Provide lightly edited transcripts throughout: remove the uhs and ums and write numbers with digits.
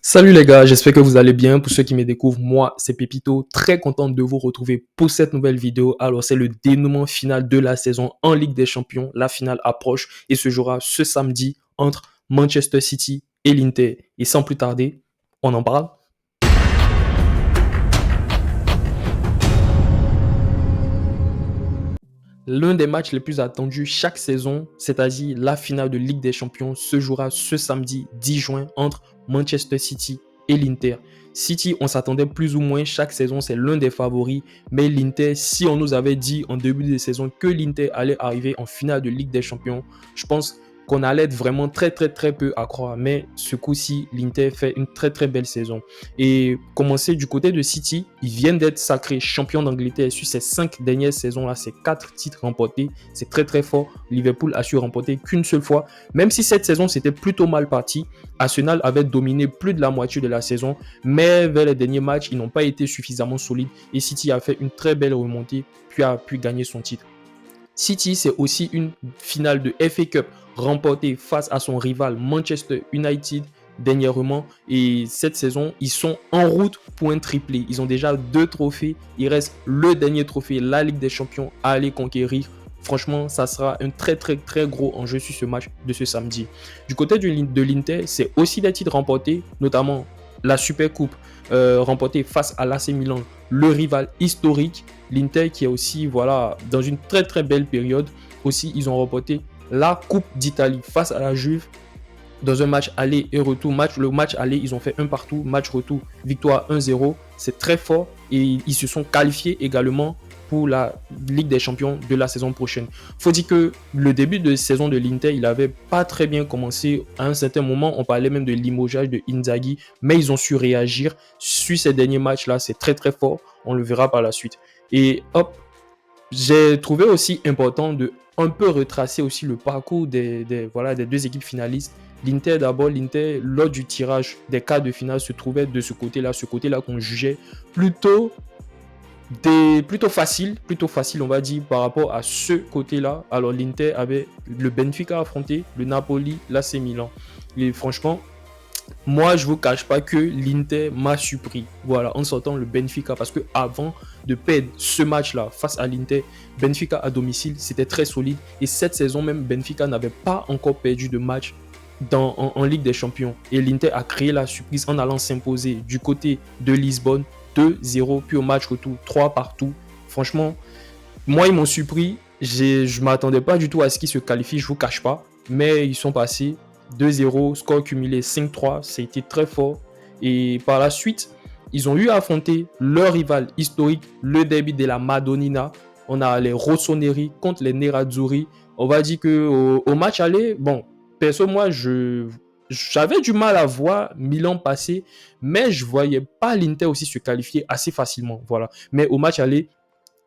Salut les gars, j'espère que vous allez bien. Pour ceux qui me découvrent, moi c'est Pépito, très content de vous retrouver pour cette nouvelle vidéo. Alors c'est le dénouement final de la saison en Ligue des Champions. La finale approche et se jouera ce samedi entre Manchester City et l'Inter. Et sans plus tarder, on en parle. L'un des matchs les plus attendus chaque saison, c'est-à-dire la finale de Ligue des Champions, se jouera ce samedi 10 juin entre Manchester City et l'Inter. City, on s'attendait plus ou moins chaque saison, c'est l'un des favoris, mais l'Inter, si on nous avait dit en début de saison que l'Inter allait arriver en finale de Ligue des Champions, je pense qu'on allait être vraiment très peu à croire. Mais ce coup-ci, l'Inter fait une très belle saison. Et commencer du côté de City, ils viennent d'être sacrés champions d'Angleterre sur ces 5 dernières saisons-là, ces 4 titres remportés. C'est très fort. Liverpool a su remporter qu'une seule fois. Même si cette saison, c'était plutôt mal parti. Arsenal avait dominé plus de la moitié de la saison. Mais vers les derniers matchs, ils n'ont pas été suffisamment solides. Et City a fait une très belle remontée, puis a pu gagner son titre. City, c'est aussi une finale de FA Cup remportée face à son rival Manchester United dernièrement. Et cette saison, ils sont en route pour un triplé. Ils ont déjà 2 trophées. Il reste le dernier trophée, la Ligue des Champions, à aller conquérir. Franchement, ça sera un très gros enjeu sur ce match de ce samedi. Du côté de l'Inter, c'est aussi des titres remportés, notamment la Super Coupe remportée face à l'AC Milan, le rival historique. L'Inter qui est aussi dans une très belle période. Aussi, ils ont remporté la Coupe d'Italie face à la Juve dans un match aller et retour. Le match aller, ils ont fait un partout. Match retour, victoire 1-0. C'est très fort et ils se sont qualifiés également pour la Ligue des Champions de la saison prochaine. Faut dire que le début de saison de l'Inter, il avait pas très bien commencé. À un certain moment, on parlait même de limogeage de Inzaghi, mais ils ont su réagir sur ces derniers matchs-là. C'est très fort. On le verra par la suite. Et hop, j'ai trouvé aussi important de un peu retracer aussi le parcours des 2 équipes finalistes. L'Inter, lors du tirage des quarts de finale, se trouvait de ce côté-là qu'on jugeait plutôt facile, on va dire, par rapport à ce côté-là. Alors l'Inter avait le Benfica à affronter, le Napoli, l'AC Milan. Et franchement, moi, je ne vous cache pas que l'Inter m'a surpris. Voilà, en sortant le Benfica. Parce que avant de perdre ce match-là face à l'Inter, Benfica à domicile, c'était très solide. Et cette saison même, Benfica n'avait pas encore perdu de match en Ligue des Champions. Et l'Inter a créé la surprise en allant s'imposer du côté de Lisbonne 2-0. Puis au match retour, 3 partout. Franchement, moi, ils m'ont surpris. Je ne m'attendais pas du tout à ce qu'ils se qualifient, je ne vous cache pas. Mais ils sont passés 2-0, score cumulé 5-3. C'était très fort. Et par la suite, ils ont eu à affronter leur rival historique, le derby de la Madonnina. On a les Rossoneri contre les Nerazzurri. On va dire qu'au match aller, bon, perso, moi, j'avais du mal à voir Milan passer, mais je ne voyais pas l'Inter aussi se qualifier assez facilement. Voilà. Mais au match aller,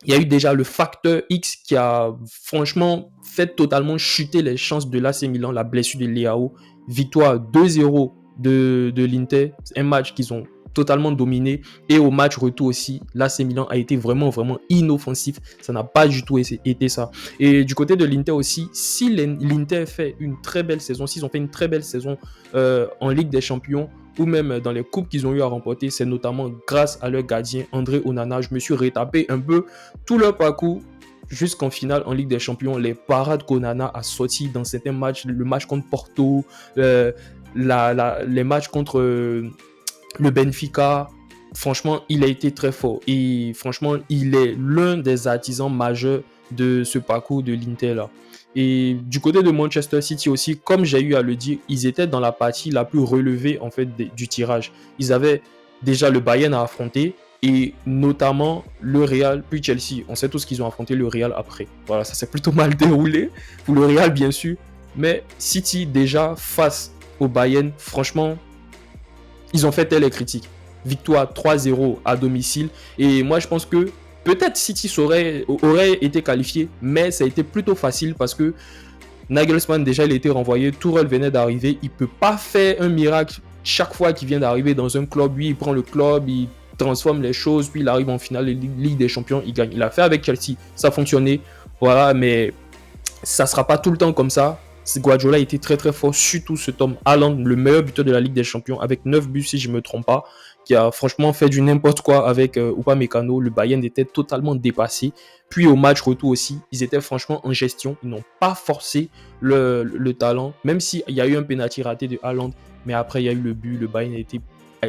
il y a eu déjà le facteur X qui a franchement fait totalement chuter les chances de l'AC Milan, la blessure de Leao. Victoire 2-0 de l'Inter, un match qu'ils ont totalement dominé. Et au match retour aussi, l'AC Milan a été vraiment inoffensif. Ça n'a pas du tout été ça. Et du côté de l'Inter aussi, si l'Inter fait une très belle saison, s'ils ont fait une très belle saison en Ligue des Champions, ou même dans les coupes qu'ils ont eu à remporter, c'est notamment grâce à leur gardien André Onana. Je me suis retapé un peu tout leur parcours jusqu'en finale en Ligue des Champions. Les parades qu'Onana a sorties dans certains matchs, le match contre Porto, les matchs contre le Benfica. Franchement, il a été très fort et franchement, il est l'un des artisans majeurs de ce parcours de l'Inter là. Et du côté de Manchester City aussi, comme j'ai eu à le dire, ils étaient dans la partie la plus relevée en fait du tirage. Ils avaient déjà le Bayern à affronter et notamment le Real puis Chelsea. On sait tous qu'ils ont affronté le Real après. Voilà, ça s'est plutôt mal déroulé pour le Real bien sûr, mais City déjà face au Bayern, franchement, ils ont fait telle les critiques. Victoire 3-0 à domicile et moi je pense que peut-être City aurait été qualifié, mais ça a été plutôt facile parce que Nagelsmann, déjà, il a été renvoyé. Tourelle venait d'arriver. Il ne peut pas faire un miracle chaque fois qu'il vient d'arriver dans un club. Lui, il prend le club, il transforme les choses, puis il arrive en finale de Ligue des Champions, il gagne. Il a fait avec Chelsea, ça a fonctionné. Voilà, mais ça ne sera pas tout le temps comme ça. Guardiola était très très fort, surtout ce Tom Haaland, le meilleur buteur de la Ligue des Champions, avec 9 buts si je ne me trompe pas, qui a franchement fait du n'importe quoi avec Upamecano. Le Bayern était totalement dépassé. Puis au match retour aussi, ils étaient franchement en gestion. Ils n'ont pas forcé le talent, même s'il y a eu un penalty raté de Haaland. Mais après, il y a eu le but. Le Bayern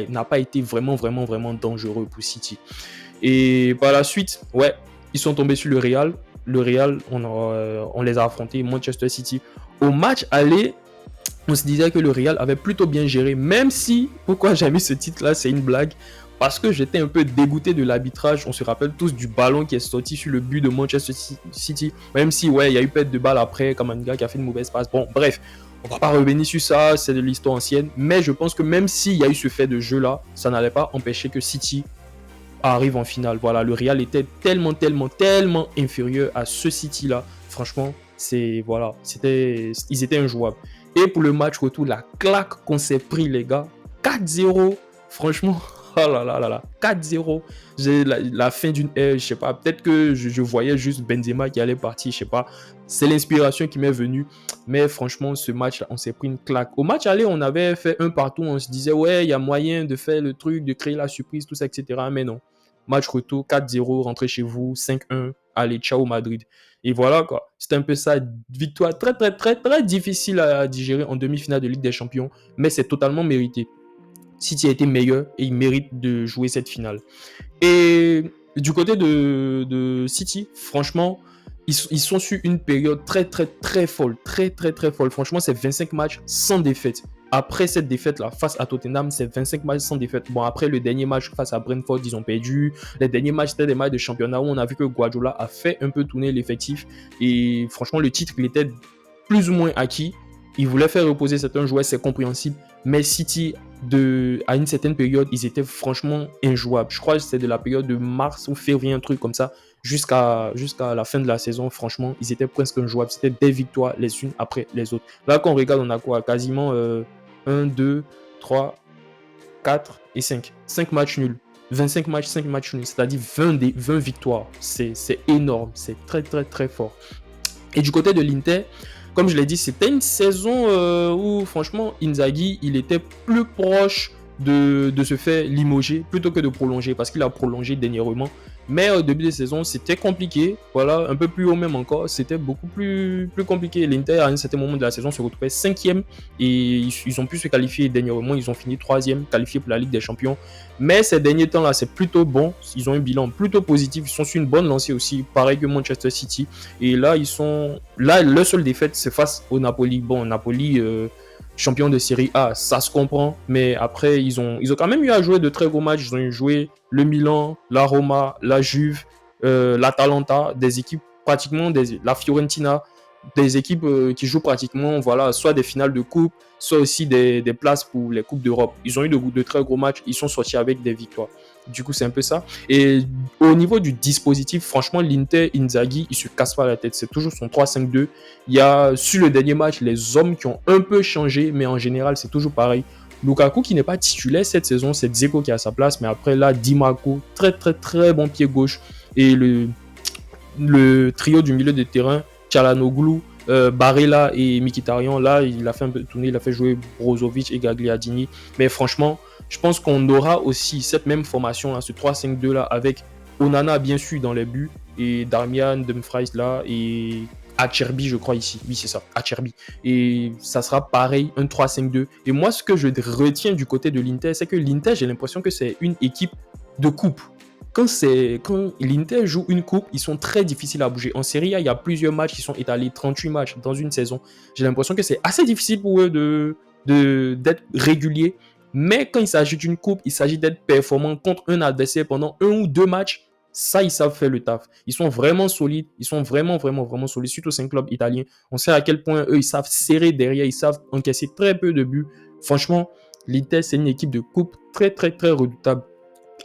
n'a pas été vraiment, vraiment, vraiment dangereux pour City. Et par la suite, ouais, ils sont tombés sur le Real. Le Real, on les a affrontés, Manchester City. Au match aller, on se disait que le Real avait plutôt bien géré, même si, pourquoi j'ai mis ce titre-là, c'est une blague, parce que j'étais un peu dégoûté de l'arbitrage. On se rappelle tous du ballon qui est sorti sur le but de Manchester City, même si, ouais, il y a eu perte de balle après, comme un gars qui a fait une mauvaise passe. Bon, bref, on va pas revenir sur ça, c'est de l'histoire ancienne, mais je pense que même s'il y a eu ce fait de jeu-là, ça n'allait pas empêcher que City arrive en finale. Voilà, le Real était tellement, tellement, tellement inférieur à ce City-là. Franchement, ils étaient injouables. Et pour le match retour, la claque qu'on s'est pris, les gars, 4-0, franchement, oh là là là là, 4-0. J'ai la fin d'une ère, je sais pas, peut-être que je voyais juste Benzema qui allait partir, je sais pas. C'est l'inspiration qui m'est venue. Mais franchement, ce match, on s'est pris une claque. Au match aller, on avait fait un partout, on se disait, ouais, il y a moyen de faire le truc, de créer la surprise, tout ça, etc. Mais non. Match retour, 4-0, rentrez chez vous, 5-1, allez, ciao Madrid. Et voilà quoi, c'était un peu ça, victoire très très très très difficile à digérer en demi-finale de Ligue des Champions, mais c'est totalement mérité. City a été meilleur et il mérite de jouer cette finale. Et du côté de City, franchement, ils sont sur une période très très très folle, très très très folle. Franchement, c'est 25 matchs sans défaite. Après cette défaite-là, face à Tottenham, c'est 25 matchs sans défaite. Bon, après le dernier match face à Brentford, ils ont perdu. Les derniers matchs, c'était des matchs de championnat où on a vu que Guardiola a fait un peu tourner l'effectif. Et franchement, le titre, il était plus ou moins acquis. Il voulait faire reposer certains joueurs, c'est compréhensible. Mais City, à une certaine période, ils étaient franchement injouables. Je crois que c'était de la période de mars ou février, un truc comme ça, jusqu'à la fin de la saison. Franchement, ils étaient presque injouables. C'était des victoires les unes après les autres. Là, quand on regarde, on a quoi? Quasiment 1, 2, 3, 4 et 5. 5 matchs nuls. 25 matchs, 5 matchs nuls. C'est-à-dire 20 victoires. C'est énorme. C'est très, très, très fort. Et du côté de l'Inter, comme je l'ai dit, c'était une saison où, franchement, Inzaghi, il était plus proche de se faire limoger plutôt que de prolonger, parce qu'il a prolongé dernièrement. Mais au début de saison, c'était compliqué. Voilà, un peu plus haut même encore, c'était beaucoup plus compliqué. L'Inter, à un certain moment de la saison, se retrouvait 5e et ils ont pu se qualifier dernièrement. Ils ont fini 3e, qualifiés pour la Ligue des Champions. Mais ces derniers temps-là, c'est plutôt bon. Ils ont un bilan plutôt positif. Ils sont sur une bonne lancée aussi, pareil que Manchester City. Et là, leur seule défaite, c'est face au Napoli. Bon, Napoli, champion de Série A, ça se comprend. Mais après, ils ont quand même eu à jouer de très gros matchs. Ils ont eu joué le Milan, la Roma, la Juve, l'Atalanta, des équipes pratiquement, la Fiorentina, des équipes qui jouent pratiquement, voilà, soit des finales de coupe, soit aussi des places pour les coupes d'Europe. Ils ont eu de très gros matchs, ils sont sortis avec des victoires. Du coup, c'est un peu ça. Et au niveau du dispositif, franchement, l'Inter, Inzaghi, il se casse pas la tête. C'est toujours son 3-5-2. Il y a, sur le dernier match, les hommes qui ont un peu changé, mais en général, c'est toujours pareil. Lukaku qui n'est pas titulaire cette saison, c'est Dzeko qui a sa place, mais après là, Di Marco, très très très bon pied gauche. Et le trio du milieu de terrain, Çalhanoğlu, Barella et Mkhitaryan, là, il a fait un peu tourner, il a fait jouer Brozovic et Gagliardini. Mais franchement, je pense qu'on aura aussi cette même formation, là, ce 3-5-2 là, avec Onana bien sûr dans les buts, et Darmian, Dumfries là, et Acerbi, je crois ici. Oui, c'est ça, Acerbi. Et ça sera pareil, un 3-5-2. Et moi, ce que je retiens du côté de l'Inter, c'est que l'Inter, j'ai l'impression que c'est une équipe de coupe. Quand l'Inter joue une coupe, ils sont très difficiles à bouger. En Serie A, il y a plusieurs matchs qui sont étalés, 38 matchs dans une saison. J'ai l'impression que c'est assez difficile pour eux d'être réguliers. Mais quand il s'agit d'une coupe, il s'agit d'être performant contre un adversaire pendant 1 ou 2 matchs. Ça, ils savent faire le taf. Ils sont vraiment solides. Ils sont vraiment, vraiment, vraiment solides. Surtout c'est un club italien. On sait à quel point eux, ils savent serrer derrière. Ils savent encaisser très peu de buts. Franchement, l'Inter, c'est une équipe de coupe très, très, très redoutable.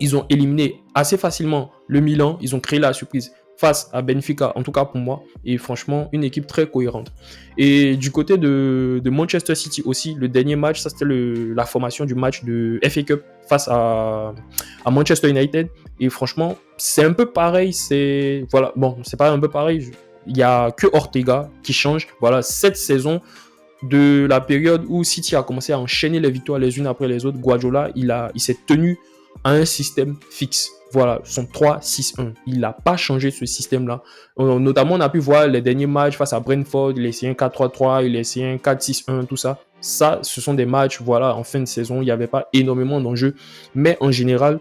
Ils ont éliminé assez facilement le Milan. Ils ont créé la surprise face à Benfica, en tout cas pour moi. Et franchement, une équipe très cohérente. Et du côté de Manchester City aussi, le dernier match, ça c'était la formation du match de FA Cup face à Manchester United. Et franchement, c'est un peu pareil. Voilà, bon, c'est pas un peu pareil. Il n'y a que Ortega qui change. Voilà, cette saison, de la période où City a commencé à enchaîner les victoires les unes après les autres, Guardiola, il s'est tenu à un système fixe. Voilà, son 3-6-1. Il n'a pas changé ce système-là. Notamment, on a pu voir les derniers matchs face à Brentford, il a essayé un 4-3-3, il a essayé un 4-6-1, tout ça. Ça, ce sont des matchs, voilà, en fin de saison, il n'y avait pas énormément d'enjeux. Mais en général,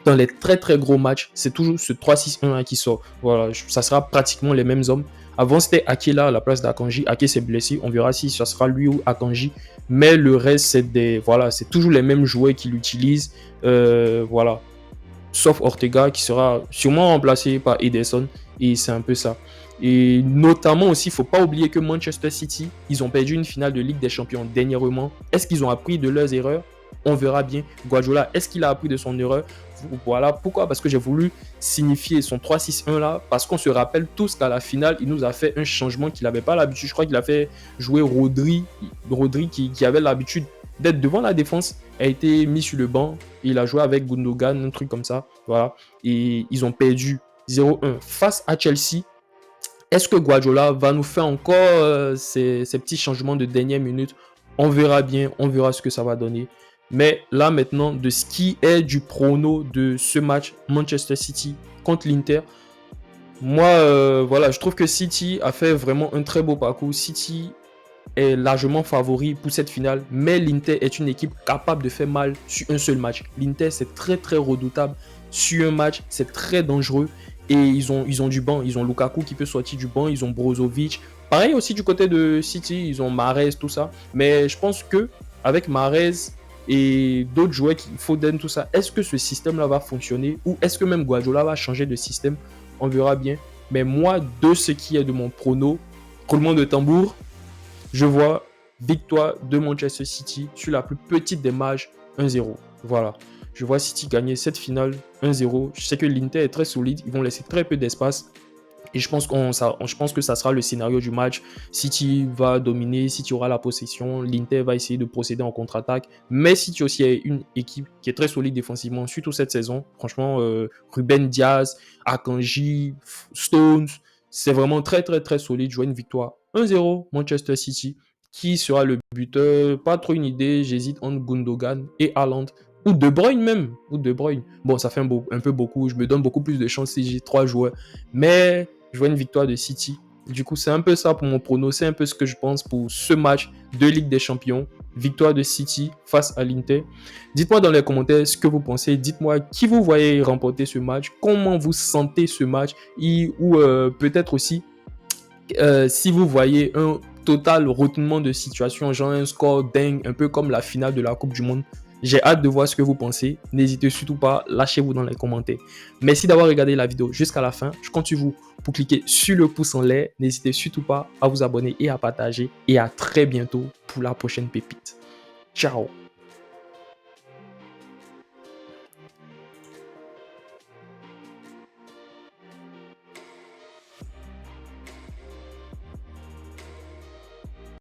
dans les très très gros matchs, c'est toujours ce 3-6-1 qui sort. Voilà, ça sera pratiquement les mêmes hommes. Avant, c'était Ake là à la place d'Akanji. Ake s'est blessé. On verra si ça sera lui ou Akanji. Mais le reste, c'est toujours les mêmes joueurs qui l'utilisent. Voilà. Sauf Ortega qui sera sûrement remplacé par Ederson. Et c'est un peu ça. Et notamment aussi, il ne faut pas oublier que Manchester City, ils ont perdu une finale de Ligue des Champions dernièrement. Est-ce qu'ils ont appris de leurs erreurs? On verra bien. Guardiola, est-ce qu'il a appris de son erreur? Voilà. Pourquoi? Parce que j'ai voulu signifier son 3-6-1 là, parce qu'on se rappelle tous qu'à la finale, il nous a fait un changement qu'il n'avait pas l'habitude. Je crois qu'il a fait jouer Rodri qui avait l'habitude d'être devant la défense, a été mis sur le banc. Il a joué avec Gundogan, un truc comme ça. Voilà. Et ils ont perdu 0-1 face à Chelsea. Est-ce que Guardiola va nous faire encore ces petits changements de dernière minute? On verra bien, on verra ce que ça va donner. Mais là maintenant, de ce qui est du prono de ce match Manchester City contre l'Inter, moi, voilà, je trouve que City a fait vraiment un très beau parcours. City est largement favori pour cette finale, mais l'Inter est une équipe capable de faire mal sur un seul match. L'Inter, c'est très très redoutable sur un match, c'est très dangereux. Et ils ont du banc, ils ont Lukaku qui peut sortir du banc, ils ont Brozovic. Pareil aussi du côté de City, ils ont Mahrez, tout ça. Mais je pense que avec Mahrez et d'autres joueurs, Foden, tout ça, est-ce que ce système-là va fonctionner ou est-ce que même Guardiola va changer de système? On verra bien. Mais moi, de ce qui est de mon prono, roulement de tambour, je vois victoire de Manchester City sur la plus petite des marges, 1-0. Voilà. Je vois City gagner cette finale 1-0. Je sais que l'Inter est très solide. Ils vont laisser très peu d'espace. Et je pense que ça sera le scénario du match. City va dominer, City aura la possession, l'Inter va essayer de procéder en contre-attaque. Mais City aussi est une équipe qui est très solide défensivement, surtout cette saison. Franchement, Ruben Diaz, Akanji, Stones, c'est vraiment très très très solide. Je vois une victoire 1-0 Manchester City. Qui sera le buteur? Pas trop une idée. J'hésite entre Gundogan et Haaland. Ou De Bruyne même. Ou De Bruyne. Bon, ça fait un peu beaucoup. Je me donne beaucoup plus de chance si j'ai 3 joueurs. Mais je vois une victoire de City. Du coup, c'est un peu ça pour mon prono. C'est un peu ce que je pense pour ce match de Ligue des Champions. Victoire de City face à l'Inter. Dites-moi dans les commentaires ce que vous pensez. Dites-moi qui vous voyez remporter ce match. Comment vous sentez ce match. Ou peut-être aussi si vous voyez un total retournement de situation, genre un score dingue, un peu comme la finale de la Coupe du Monde. J'ai hâte de voir ce que vous pensez. N'hésitez surtout pas, lâchez-vous dans les commentaires. Merci d'avoir regardé la vidéo jusqu'à la fin. Je compte sur vous pour cliquer sur le pouce en l'air. N'hésitez surtout pas à vous abonner et à partager. Et à très bientôt pour la prochaine pépite. Ciao!